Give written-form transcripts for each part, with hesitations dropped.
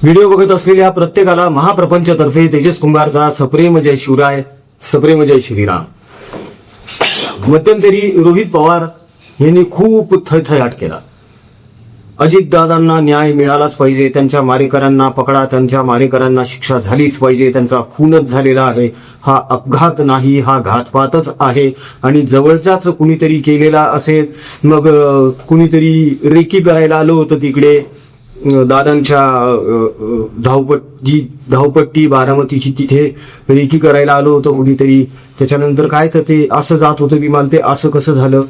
Video बघत असलेल्या प्रत्येकाला महाप्रपंचतर्फे तेजस कुंभारचा सप्रेम जय शिवराय, सप्रेम जय श्रीराम. मध्यंतरी रोहित पवार यांनी खूप थैथयाट केला. अजितदादांना न्याय मिळालाच पाहिजे, त्यांच्या मारेकऱ्यांना पकडा, त्यांच्या मारेकऱ्यांना शिक्षा झालीच पाहिजे, त्यांचा खूनच झालेला आहे, हा अपघात नाही, हा घातपातच आहे आणि जवळचाच कुणीतरी केलेला असेल. मग कुणीतरी रेकी करायला आलं होतं तिकडे दादांच्या धावपट्टी बारामतीची, तिथे रेकी करायला आलं होतं कुणीतरी. त्याच्यानंतर काय तर ते असं जात होतं विमान, ते असं कसं झालं,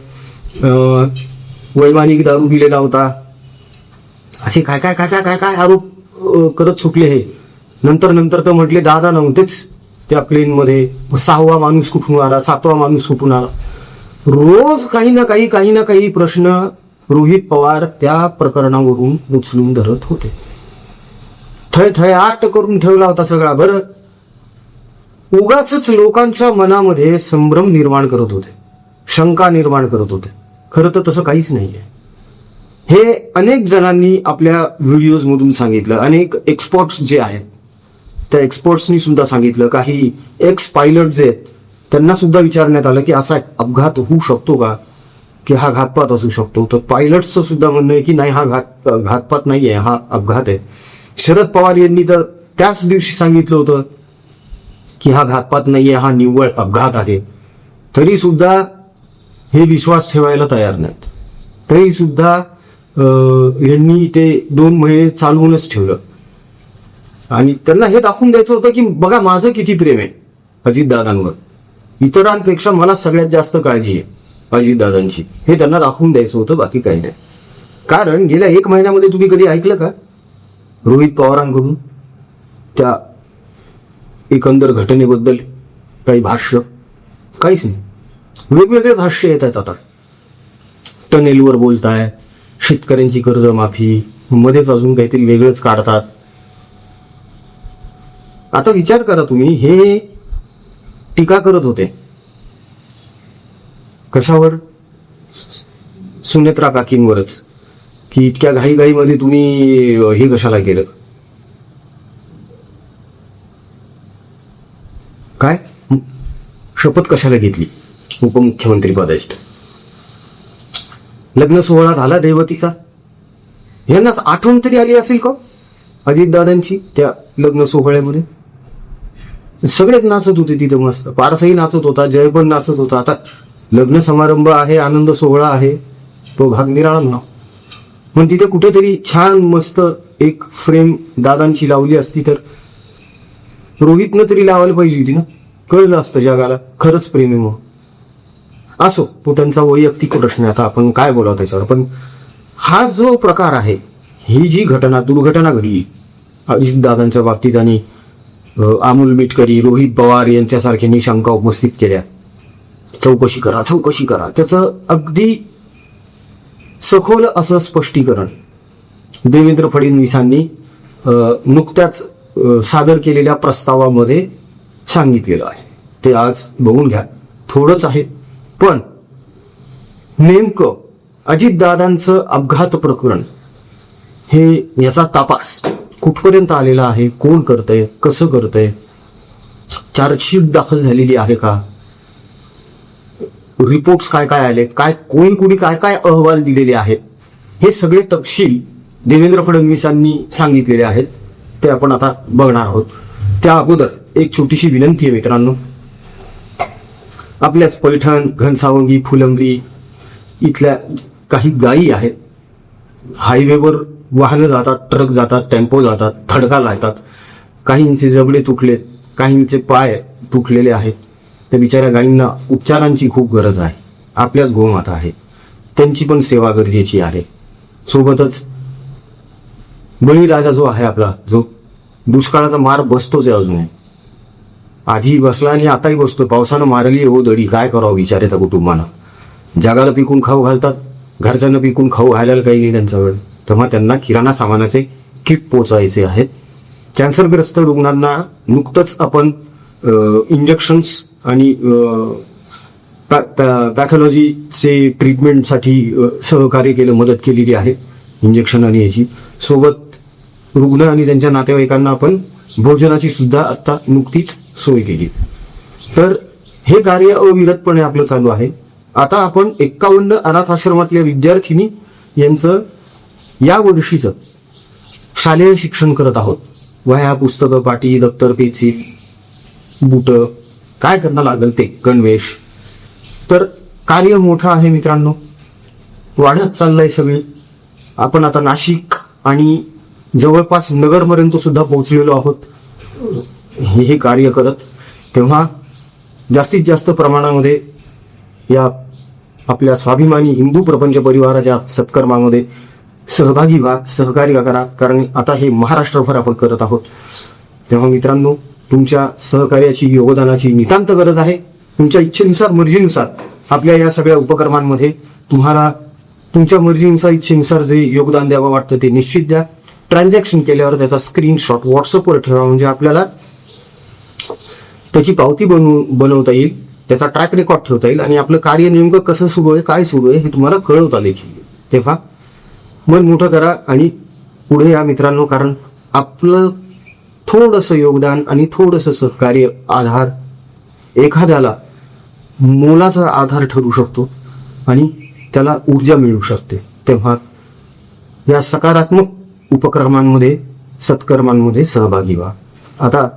वैमानिक दारू पिलेला होता, असे काय काय काय काय काय काय आरोप करत सुटले. हे नंतर तर म्हटले दादा नव्हतेच त्या प्लेनमध्ये, 6वा माणूस कुठून आला, 7वा माणूस कुठून आला. रोज काही ना काही प्रश्न रोहित पवार त्या प्रकरणावरून उचलून धरत होते. थैथयाट करून ठेवला होता सगळा. बरं, उगाच लोकांच्या मनामध्ये संभ्रम निर्माण करत होते, शंका निर्माण करत होते. खरं तर तसं काहीच नाहीये. हे अनेक जणांनी आपल्या व्हिडिओज मधून सांगितलं, अनेक एक्सपर्ट्स जे आहेत त्या एक्सपर्ट्सनी सुद्धा सांगितलं. काही एक्स पायलट जे आहेत त्यांना सुद्धा विचारण्यात आलं की असा अपघात होऊ शकतो का, की हा घातपात असू शकतो. तर पायलटचं सुद्धा म्हणणं आहे की नाही, हा घातपात नाहीये, हा अपघात आहे. शरद पवार यांनी तर त्याच दिवशी सांगितलं होतं की हा घातपात नाहीये, हा निव्वळ अपघात आहे. तरी सुद्धा हे विश्वास ठेवायला तयार नाहीत. तरी सुद्धा यांनी ते 2 महिने चालवूनच ठेवलं आणि त्यांना हे दाखवून द्यायचं होतं की बघा माझं किती प्रेम आहे अजितदादांवर, इतरांपेक्षा मला सगळ्यात जास्त काळजी आहे अजितदादांची, हे त्यांना दाखवून द्यायचं होतं, बाकी काही नाही. कारण गेल्या 1 महिन्यामध्ये तुम्ही कधी ऐकलं का रोहित पवारांकडून त्या एकंदर घटनेबद्दल काही भाष्य? काहीच नाही. वेगवेगळे भाष्य येत आहेत. आता टनेलवर बोलताय, शेतकऱ्यांची कर्जमाफी, मध्येच अजून काहीतरी वेगळंच काढतात. आता विचार करा तुम्ही, हे टीका करत होते कशावर? सुनेत्रा काकींवरच, की इतक्या घाईघाईमध्ये तुम्ही हे कशाला केलं, काय शपथ कशाला घेतली उपमुख्यमंत्री पदाची. लग्न सोहळा झाला देवतीचा, यांनाच आठवण तरी आली असेल का अजितदादांची त्या लग्न सोहळ्यामध्ये? सगळेच नाचत होते तिथं मस्त. पार्थही नाचत होता, जय पण नाचत होता. आता लग्न समारंभ आहे, आनंद सोहळा आहे, तो भाग निराळा ना. पण तिथे कुठेतरी छान मस्त एक फ्रेम दादांची लावली असती तर रोहितनं तरी लावायला पाहिजे होती ना, कळलं असतं जगाला खरंच प्रेम आहे. मग असो, तो त्यांचा वैयक्तिक प्रश्न आहे, आता आपण काय बोलावं त्याच्यावर. पण हा जो प्रकार आहे, ही जी दुर्घटना घडली अजितदादांच्या बाबतीत आणि अमोल मिटकरी, रोहित पवार यांच्यासारख्यांनी शंका उपस्थित केल्या, चौकशी करा, त्याचं अगदी सखोल असं स्पष्टीकरण देवेंद्र फडणवीसांनी नुकत्याच सादर केलेल्या प्रस्तावामध्ये सांगितलेलं आहे. ते आज बघून घ्या. थोडंच आहे, पण नेमकं अजितदादांचं अपघात प्रकरण हे, याचा तपास कुठपर्यंत आलेला आहे, कोण करतंय, कसं करतंय, चार्जशीट दाखल झालेली आहे का, रिपोर्ट्स काय काय आले, कोणी काय अहवाल दिलेले आहेत, हे सगळे तपशील देवेंद्र फडणवीसांनी सांगितलेले आहेत. ते आपण आता बघणार आहोत. त्या अगोदर एक छोटीशी विनंती आहे मित्रांनो, आपल्याच पैठण, घनसावंगी, फुलंब्री इथल्या काही गायी आहेत. हायवेवर वाहनं जातात, ट्रक जातात, टेम्पो जातात, थडका लागतात. काहींचे जबडे तुटलेत, काहींचे पाय तुटलेले आहेत. त्या बिचाऱ्या गायींना उपचारांची खूप गरज आहे. आपल्याच गोमाता आहेत, त्यांची पण सेवा गरजेची आहे. सोबतच बळीराजा जो आहे आपला, जो दुष्काळाचा मार बसतोच आहे अजूनही, आधी बसला आणि आताही बसतोय. पावसानं मारली हो दडी, काय करावं बिचारे त्या कुटुंबानं. जगाला पिकून खाऊ घालतात, घरच्यांना पिकून खाऊ घालायला काही नाही त्यांच्याकडे. तेव्हा त्यांना किराणा सामानाचे किट पोचायचे आहेत. कॅन्सरग्रस्त रुग्णांना नुकतंच आपण इंजेक्शन्स आणि पॅथॉलॉजीचे ट्रीटमेंटसाठी सहकार्य केलं, मदत केलेली आहे इंजेक्शन आणि याची. सोबत रुग्ण आणि त्यांच्या नातेवाईकांना आपण भोजनाची सुद्धा आता नुकतीच सोय केली. तर हे कार्य अविरतपणे आपलं चालू आहे. आता आपण 51 अनाथ आश्रमातल्या विद्यार्थिनी यांचं या वर्षीचं शालेय शिक्षण करत आहोत. वह्या, पुस्तकं, पाटी, दप्तर, पेन्सिल, बूट, काय करणं लागेल ते, गणवेश. तर कार्य मोठं आहे मित्रांनो, वाढत चाललंय सगळी. आपण आता नाशिक आणि जवळपास नगरपर्यंत सुद्धा पोहोचलेलो आहोत हे कार्य करत. तेव्हा जास्तीत जास्त प्रमाणामध्ये या आपल्या स्वाभिमानी हिंदू प्रपंच परिवाराच्या सत्कर्मामध्ये सहभागी व्हा, सहकार्य करा, कारण आता हे महाराष्ट्रभर आपण करत आहोत. तेव्हा मित्रांनो, तुमच्या सहकार्याची, योगदानाची नितांत गरज आहे. तुमच्या इच्छेनुसार, मर्जीनुसार आपल्या या सगळ्या उपक्रमांमध्ये तुम्हाला तुमच्या मर्जीनुसार, इच्छेनुसार जे योगदान द्यावं वाटतं ते निश्चित द्या. ट्रान्झॅक्शन केल्यावर त्याचा स्क्रीनशॉट व्हॉट्सअपवर ठेवा, म्हणजे आपल्याला त्याची पावती बनवता येईल, त्याचा ट्रॅक रेकॉर्ड ठेवता येईल आणि आपलं कार्य नेमकं कसं सुरू आहे, काय सुरू आहे हे तुम्हाला कळवता देखील. तेव्हा मन मोठं करा आणि पुढे या मित्रांनो, कारण आपलं थोडंसं योगदान आणि थोडंसं सहकार्य, आधार एखाद्याला मोलाचा आधार ठरू शकतो आणि त्याला ऊर्जा मिळू शकते. तेव्हा या सकारात्मक उपक्रमांमध्ये, सत्कर्मांमध्ये सहभागी व्हा. आता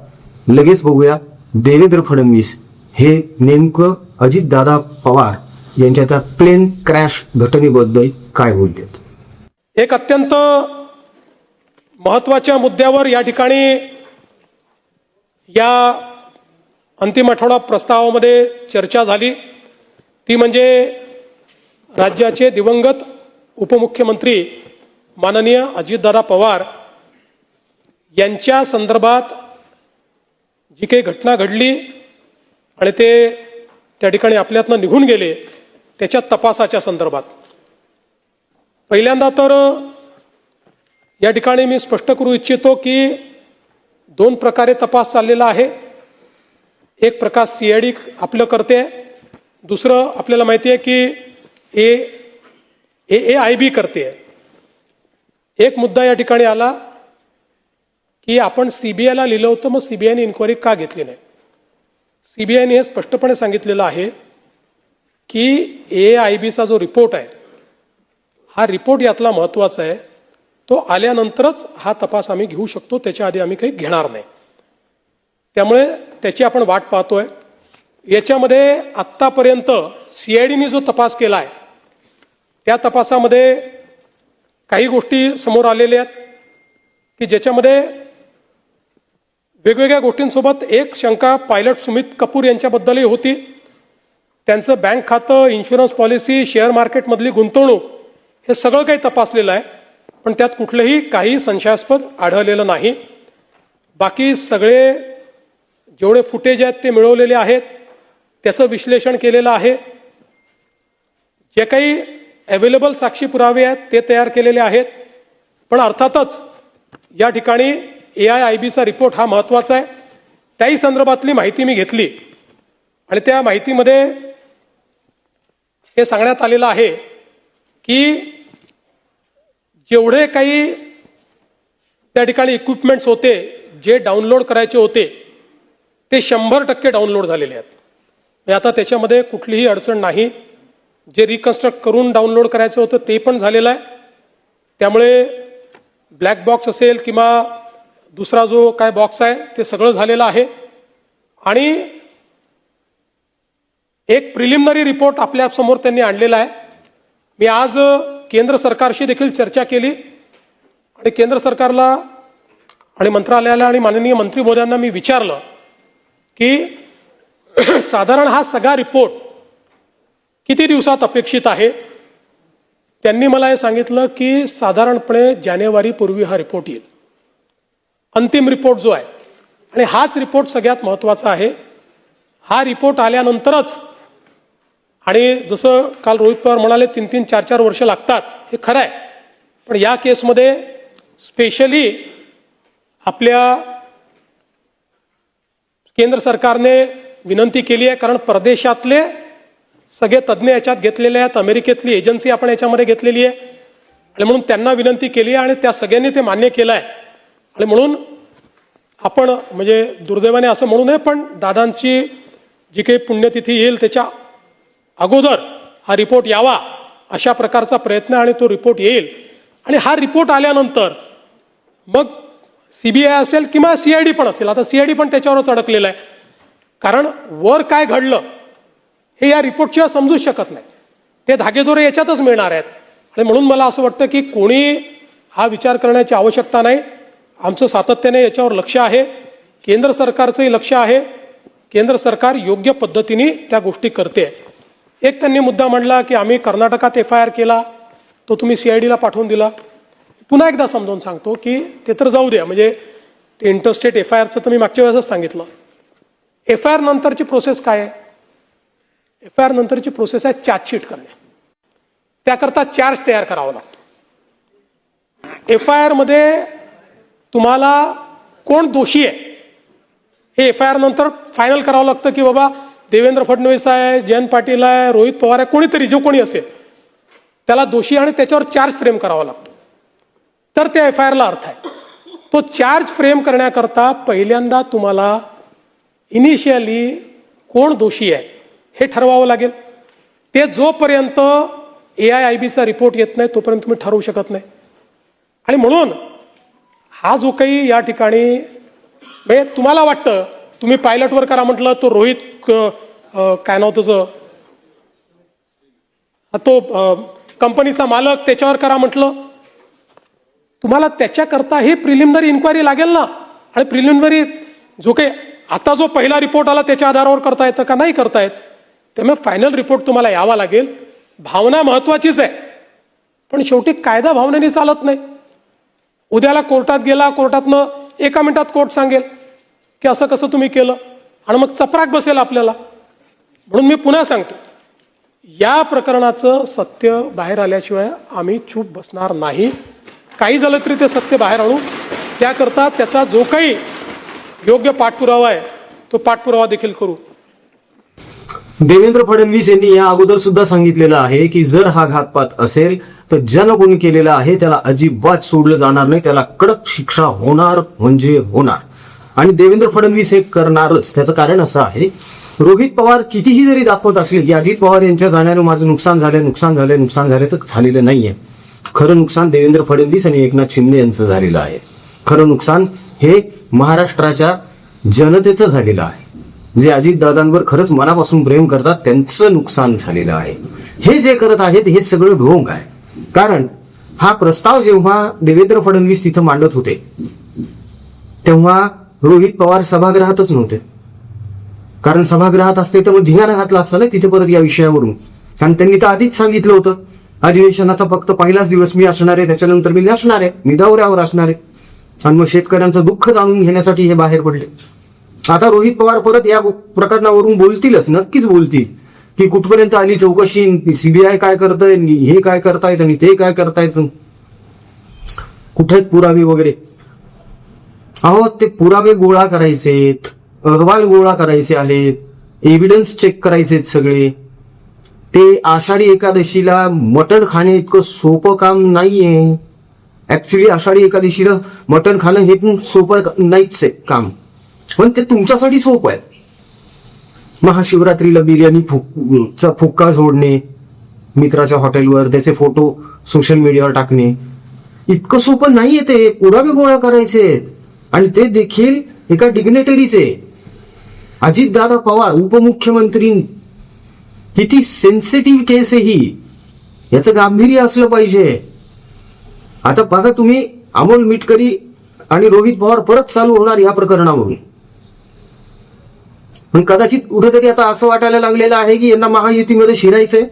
लगेच बघूया देवेंद्र फडणवीस हे नेमकं अजितदादा पवार यांच्या त्या प्लेन क्रॅश घटनेबद्दल काय बोललेत. एक अत्यंत महत्त्वाच्या मुद्द्यावर या ठिकाणी या अंतिम आठवडा प्रस्तावामध्ये चर्चा झाली. ती म्हणजे राज्याचे दिवंगत उपमुख्यमंत्री माननीय अजितदादा पवार यांच्या संदर्भात जी काही घटना घडली आणि ते त्या ठिकाणी आपल्यातनं निघून गेले त्याच्या तपासाच्या संदर्भात. पहिल्यांदा तर या ठिकाणी मी स्पष्ट करू इच्छितो की 2 प्रकारे तपास चाललेला आहे. एक प्रकार CID आपलं करते, दुसरं आपल्याला माहिती आहे की AIB करते. एक मुद्दा या ठिकाणी आला की आपण CBIला लिहिलं होतं, मग CBIने इन्क्वायरी का घेतली नाही. CBIने हे स्पष्टपणे सांगितलेलं आहे की AIBचा जो रिपोर्ट आहे, हा रिपोर्ट यातला महत्त्वाचा आहे. तो आल्यानंतरच हा तपास आम्ही घेऊ शकतो, त्याच्या आधी आम्ही काही घेणार नाही. त्यामुळे त्याची आपण वाट पाहतोय. याच्यामध्ये आत्तापर्यंत CIDने जो तपास केला आहे त्या तपासामध्ये काही गोष्टी समोर आलेल्या आहेत की ज्याच्यामध्ये वेगवेगळ्या गोष्टींसोबत एक शंका पायलट सुमित कपूर यांच्याबद्दलही होती. त्यांचं बँक खातं, इन्शुरन्स पॉलिसी, शेअर मार्केटमधली गुंतवणूक हे सगळं काही तपासलेलं आहे, पण त्यात कुठलंही काही संशयास्पद आढळलेलं नाही. बाकी सगळे जेवढे फुटेज आहेत ते मिळवलेले आहेत, त्याचं विश्लेषण केलेलं आहे. जे काही अवेलेबल साक्षी पुरावे आहेत ते तयार केलेले आहेत. पण अर्थातच या ठिकाणी AIBचा रिपोर्ट हा महत्त्वाचा आहे. त्याही संदर्भातली माहिती मी घेतली आणि त्या माहितीमध्ये हे सांगण्यात आलेलं आहे की जेवढे काही त्या ठिकाणी इक्विपमेंट्स होते, जे डाउनलोड करायचे होते, ते 100% डाउनलोड झालेले आहेत. आता त्याच्यामध्ये कुठलीही अडचण नाही. जे रिकन्स्ट्रक्ट करून डाउनलोड करायचं होतं ते पण झालेलं आहे. त्यामुळे ब्लॅक बॉक्स असेल किंवा दुसरा जो काय बॉक्स आहे ते सगळं झालेलं आहे. आणि एक प्रिलिमिनरी रिपोर्ट आपल्या समोर त्यांनी आणलेला आहे. मी आज केंद्र सरकारशी देखील चर्चा केली आणि केंद्र सरकारला आणि मंत्रालयाला आणि माननीय मंत्री महोदयांना मी विचारलं की साधारण हा सगळा रिपोर्ट किती दिवसात अपेक्षित आहे. त्यांनी मला हे सांगितलं की साधारणपणे जानेवारीपूर्वी हा रिपोर्ट येईल, अंतिम रिपोर्ट जो आहे. आणि हाच रिपोर्ट सगळ्यात महत्त्वाचा आहे. हा रिपोर्ट आल्यानंतरच, आणि जसं काल रोहित पवार म्हणाले 3-3, 4-4 वर्ष लागतात, हे खरं आहे. पण या केसमध्ये स्पेशली आपल्या केंद्र सरकारने विनंती केली आहे, कारण परदेशातले सगळे तज्ज्ञ याच्यात घेतलेले आहेत, अमेरिकेतली एजन्सी आपण याच्यामध्ये घेतलेली आहे, आणि म्हणून त्यांना विनंती केली आहे आणि त्या सगळ्यांनी ते मान्य केलं आहे आणि म्हणून आपण म्हणजे दुर्दैवाने असं म्हणू नये, पण दादांची जी काही पुण्यतिथी येईल त्याच्या अगोदर हा रिपोर्ट यावा अशा प्रकारचा प्रयत्न, आणि तो रिपोर्ट येईल. आणि हा रिपोर्ट आल्यानंतर मग सीबीआय असेल किंवा सीआयडी पण असेल, आता सीआयडी पण त्याच्यावरच अडकलेलं आहे, कारण वर काय घडलं हे या रिपोर्टशिवाय समजूच शकत नाही. ते धागेदोरे याच्यातच मिळणार आहेत. आणि म्हणून मला असं वाटतं की कोणी हा विचार करण्याची आवश्यकता नाही. आमचं सातत्याने याच्यावर लक्ष आहे, केंद्र सरकारचंही लक्ष आहे. केंद्र सरकार योग्य पद्धतीने त्या गोष्टी करते. एक त्यांनी मुद्दा मांडला की आम्ही कर्नाटकात FIR केला, तो तुम्ही CIDला पाठवून दिला. पुन्हा एकदा समजावून सांगतो की ते तर जाऊ द्या, म्हणजे ते इंटरस्टेट FIRचं तर मी मागच्या वेळेसच सांगितलं. FIR नंतरची प्रोसेस काय आहे? FIR नंतरची प्रोसेस आहे चार्जशीट करणे. त्याकरता चार्ज तयार करावा लागतो. FIR मध्ये तुम्हाला कोण दोषी आहे हे FIR नंतर फायनल करावं लागतं, की बाबा देवेंद्र फडणवीस आहे, जयंत पाटील आहे, रोहित पवार आहे, कोणीतरी जो कोणी असेल त्याला दोषी, आणि त्याच्यावर चार्ज फ्रेम करावा लागतो. तर त्या FIRला अर्थ आहे. तो चार्ज फ्रेम करण्याकरता पहिल्यांदा तुम्हाला इनिशियली कोण दोषी आहे हे ठरवावं लागेल. ते जोपर्यंत AIIBचा रिपोर्ट येत नाही तोपर्यंत तुम्ही ठरवू शकत नाही. आणि म्हणून हा जो काही या ठिकाणी म्हणजे तुम्हाला वाटतं तुम्ही पायलटवर करा म्हटलं, तो रोहित काय नाव तुझं, तो कंपनीचा मालक त्याच्यावर करा म्हटलं, तुम्हाला त्याच्याकरता हे प्रिलिमिनरी इन्क्वायरी लागेल ना. आणि प्रिलिमिनरी जो काही आता जो पहिला रिपोर्ट आला त्याच्या आधारावर करता येतं का? नाही करता येत. त्यामुळे फायनल रिपोर्ट तुम्हाला यावा लागेल. भावना महत्वाचीच आहे, पण शेवटी कायदा भावनेने चालत नाही. उद्याला कोर्टात गेला, कोर्टातनं 1 मिनिटात कोर्ट सांगेल की असं कसं तुम्ही केलं, आणि मग चपराक बसेल आपल्याला. म्हणून मी पुन्हा सांगतो, या प्रकरणाचं सत्य बाहेर आल्याशिवाय आम्ही चूप बसणार नाही. काही झालं तरी ते सत्य बाहेर आणू. त्याकरता त्याचा जो काही योग्य पाठपुरावा आहे तो पाठपुरावा देखील करू. देवेंद्र फडणवीस यांनी या अगोदर सुद्धा सांगितलेलं आहे की जर हा घातपात असेल तर ज्यानं कोणी केलेला आहे त्याला अजिबात सोडलं जाणार नाही, त्याला कडक शिक्षा होणार म्हणजे होणार. आणि देवेंद्र फडणवीस हे करणारच. त्याचं कारण असं आहे, रोहित पवार कितीही जरी दाखवत असले की अजित पवार यांच्या जाण्यानं माझं नुकसान झालं तर झालेलं नाहीये. खरं नुकसान देवेंद्र फडणवीस आणि एकनाथ शिंदे यांचं झालेलं आहे. खरं नुकसान हे महाराष्ट्राच्या जनतेचं झालेलं आहे. जे अजितदादांवर खरंच मनापासून प्रेम करतात त्यांचं नुकसान झालेलं आहे. हे जे करत आहेत हे सगळं ढोंग आहे. कारण हा प्रस्ताव जेव्हा देवेंद्र फडणवीस तिथं मांडत होते तेव्हा रोहित पवार सभागृहातच नव्हते. कारण सभागृहात असते तर मग धिंगाणा घातला असता ना तिथे परत या विषयावरून. कारण त्यांनी तर आधीच सांगितलं होतं अधिवेशनाचा फक्त पहिलाच दिवस मी असणार आहे, त्याच्यानंतर मी नसणार आहे, मी दौऱ्यावर असणार आहे. आणि मग शेतकऱ्यांचं दुःख जाणून घेण्यासाठी हे बाहेर पडले. आता रोहित पवार परत या प्रकरणावरून बोलतीलच, नक्कीच बोलतील की कुठपर्यंत आली चौकशी, CBI काय करतंय, हे काय करतायत आणि ते काय करतायत, कुठे पुरावे वगैरे. अहो ते पुरावे गोळा करायचेत, अहवाल गोळा करायचे आहेत, एव्हिडन्स चेक करायचेत सगळे. ते आषाढी एकादशीला मटण खाणे इतकं सोपं काम नाहीये. ऍक्च्युली आषाढी एकादशीला मटण खाणं हे पण सोपं नाहीच आहे काम, पण ते तुमच्यासाठी सोपं आहे. महाशिवरात्रीला बिर्याणी फुक्का जोडणे मित्राच्या हॉटेलवर, त्याचे फोटो सोशल मीडियावर टाकणे इतकं सोपं नाहीये. ते पुरावे गोळा करायचे, आणि ते देखील एका डिग्नेटरीचे. अजितदादा पवार उपमुख्यमंत्री, किती सेन्सिटिव्ह केस आहे ही, याचं गांभीर्य असलं पाहिजे. आता बघा तुम्ही, अमोल मिटकरी आणि रोहित पवार परत चालू होणार या प्रकरणावरून. पण कदाचित कुठेतरी आता असं वाटायला लागलेलं आहे की यांना महायुतीमध्ये शिरायचंय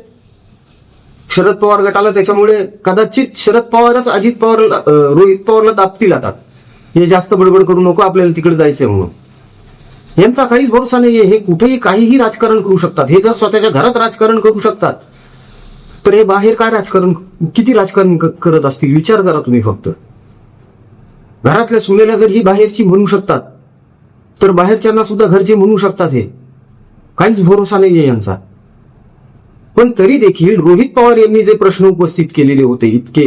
शरद पवार गटाला. त्याच्यामुळे कदाचित शरद पवारच अजित पवारला, रोहित पवारला दाबतील. आता हे जास्त बडबड करू नको, आपल्याला तिकडे जायचंय म्हणून. यांचा काहीच भरोसा नाहीये. हे कुठेही काहीही राजकारण करू शकतात. हे जर स्वतःच्या घरात राजकारण करू शकतात तर हे बाहेर काय राजकारण, किती राजकारण करत असतील विचार करा तुम्ही. फक्त घरातल्या सुनेला जर ही बाहेरची म्हणू शकतात तर बाहेरच्यांना सुद्धा घरचे म्हणू शकतात. हे काहीच भरोसा नाहीये यांचा. पण तरी देखील रोहित पवार यांनी जे प्रश्न उपस्थित केलेले होते इतके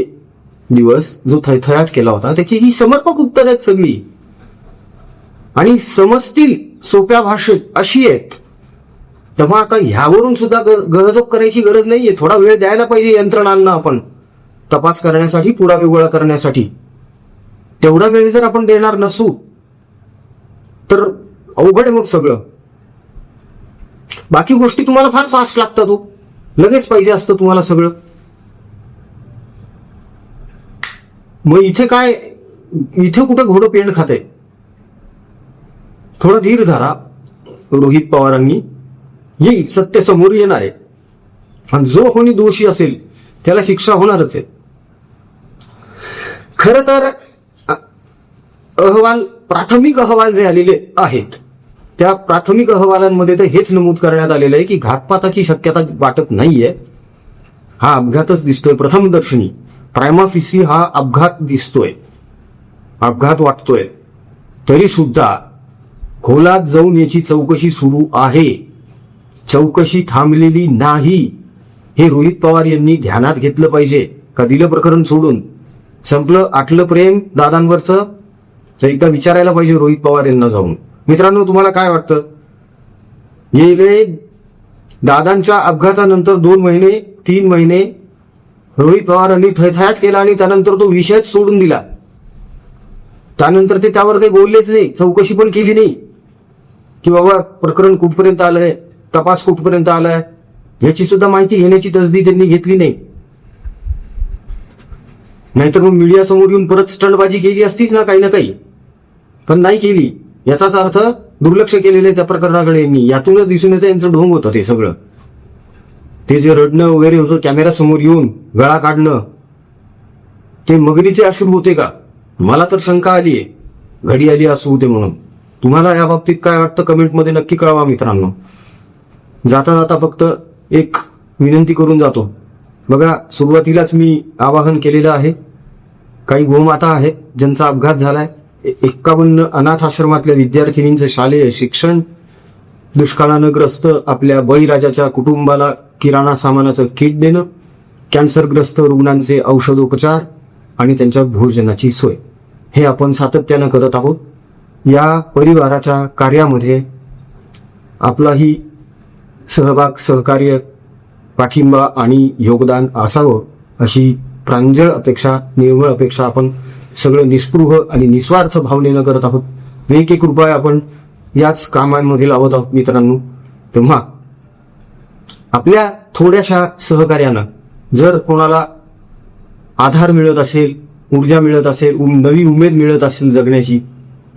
दिवस जो थैथयाट केला होता त्याची ही समर्पक उत्तर आहेत सगळी, आणि समजतील सोप्या भाषेत अशी आहेत. तेव्हा आता ह्यावरून सुद्धा गहजोब करायची गरज नाहीये. थोडा वेळ द्यायला पाहिजे यंत्रणांना आपण तपास करण्यासाठी, पुरावे गोळा करण्यासाठी. तेवढा वेळ जर आपण देणार नसू तर अवघड आहे मग सगळं. बाकी गोष्टी तुम्हाला फार फास्ट लागतात, हो लगेच पाहिजे असतं तुम्हाला सगळं. मग इथे काय, इथे कुठं घोडं पेंड खाते. थोडा धीर धरा. रोहित पवारांनी येईल, सत्य समोर येणार आहे, आणि जो कोणी दोषी असेल त्याला शिक्षा होणारच आहे. खर तर अहवाल, प्राथमिक अहवाल जे आलेले आहेत त्या प्राथमिक अहवालांमध्ये तर हेच नमूद करण्यात आलेलं आहे की घातपाताची शक्यता वाटत नाहीये. हा अपघातच दिसतोय प्रथमदर्शनी. प्रायमाफिसी हा अपघात दिसतोय, अपघात वाटतोय. तरी सुद्धा खोलात जाऊन याची चौकशी सुरू आहे. चौकशी थांबलेली नाही, हे रोहित पवार यांनी ध्यानात घेतलं पाहिजे. का दिलं प्रकरण सोडून, संपलं, आटलं प्रेम दादांवरचं, तर एकदा विचारायला पाहिजे रोहित पवार यांना जाऊन. मित्रांनो, तुम्हाला काय वाटतं? गेले दादांच्या अपघातानंतर 2 महिने 3 महिने रोहित पवारांनी थैथयाट केला आणि त्यानंतर तो विषयच सोडून दिला. त्यानंतर ते त्यावर काही बोललेच नाही, चौकशी पण केली नाही की बाबा प्रकरण कुठपर्यंत आलंय, तपास कुठपर्यंत आलाय, याची सुद्धा माहिती घेण्याची तसदी त्यांनी घेतली नाही. नाहीतर मग मीडिया समोर येऊन परत स्टंटबाजी केली असतीच ना काही, पण नाही केली. याचाच अर्थ दुर्लक्ष केलेलं आहे त्या प्रकरणाकडे यांनी. यातूनच दिसून येतं यांचं ढोंग होतं ते सगळं. ते जे रडणं वगैरे होतं कॅमेरा समोर येऊन गळा काढणं, ते मगरीचे अश्रू होते का? मला तर शंका आलीये, घडी आली असू होते म्हणून. तुम्हाला या बाबतीत काय वाटतं कमेंटमध्ये नक्की कळवा मित्रांनो. जाता जाता फक्त एक विनंती करून जातो. बघा, सुरुवातीलाच मी आवाहन केलेलं आहे, काही गोमाता आहेत ज्यांचा अपघात झालाय. 51 अनाथ आश्रमातल्या विद्यार्थिनींचं शालेय शिक्षण, दुष्काळानं ग्रस्त आपल्या बळीराजाच्या कुटुंबाला किराणा सामानाचं किट देणं, कॅन्सरग्रस्त रुग्णांचे औषधोपचार आणि त्यांच्या भोजनाची सोय, हे आपण सातत्यानं करत आहोत. या परिवाराच्या कार्यामध्ये आपलाही सहभाग, सहकार्य, पाठिंबा आणि योगदान असावं अशी प्रांजळ अपेक्षा, निर्मळ अपेक्षा आपण सगळं निस्पृह आणि निस्वार्थ भावनेनं करत आहोत. 1-1 रुपया आपण याच कामांमध्ये लावत आहोत मित्रांनो. तेव्हा आपल्या थोड्याशा सहकार्यानं जर कोणाला आधार मिळत असेल, ऊर्जा मिळत असेल, नवी उमेद मिळत असेल जगण्याची,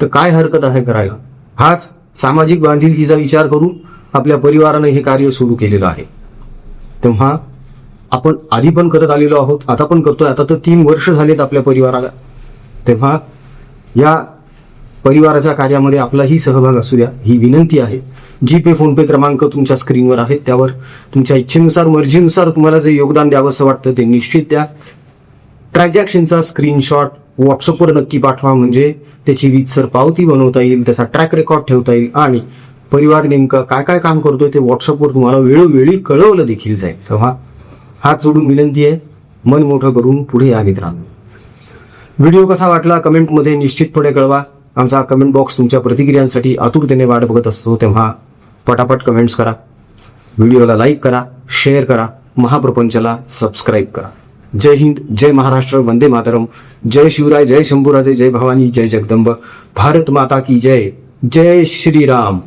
तर काय हरकत आहे करायला. हाच सामाजिक बांधिलकीचा विचार करून आपल्या परिवारानं हे कार्य सुरू केलेलं आहे. तेव्हा आपण आधी पण करत आलेलो आहोत, आता पण करतोय. आता तर 3 वर्ष झालेत आपल्या परिवाराला. तेव्हा या परिवाराच्या कार्यामध्ये आपलाही सहभाग असू द्या, ही विनंती आहे. जीपे, फोनपे क्रमांक तुमच्या स्क्रीनवर आहेत, त्यावर तुमच्या इच्छेनुसार, मर्जीनुसार तुम्हाला जे योगदान द्यावंसं वाटतं ते निश्चित द्या. ट्रान्झॅक्शनचा स्क्रीनशॉट व्हॉट्सअपवर नक्की पाठवा, म्हणजे त्याची रीतसर पावती बनवता येईल, त्याचा ट्रॅक रेकॉर्ड ठेवता येईल आणि परिवार नेमकं काय काय काम करतोय ते व्हॉट्सअपवर तुम्हाला वेळोवेळी कळवलं देखील जाईल. तेव्हा हात जोडून विनंती आहे, मन मोठं करून पुढे या मित्रांनो. व्हिडिओ कसा वाटला कमेंटमध्ये निश्चितपणे कळवा. आमचा कमेंट बॉक्स तुमच्या प्रतिक्रियांसाठी आतुरतेने वाट बघत असतो. तेव्हा पटापट कमेंट्स करा, व्हिडिओला लाईक करा, शेअर करा, महाप्रपंचला सबस्क्राईब करा. जय हिंद, जय महाराष्ट्र, वंदे मातरम, जय शिवराय, जय शंभूराजे, जय भवानी, जय जगदंब, भारत माता की जय, जय श्रीराम.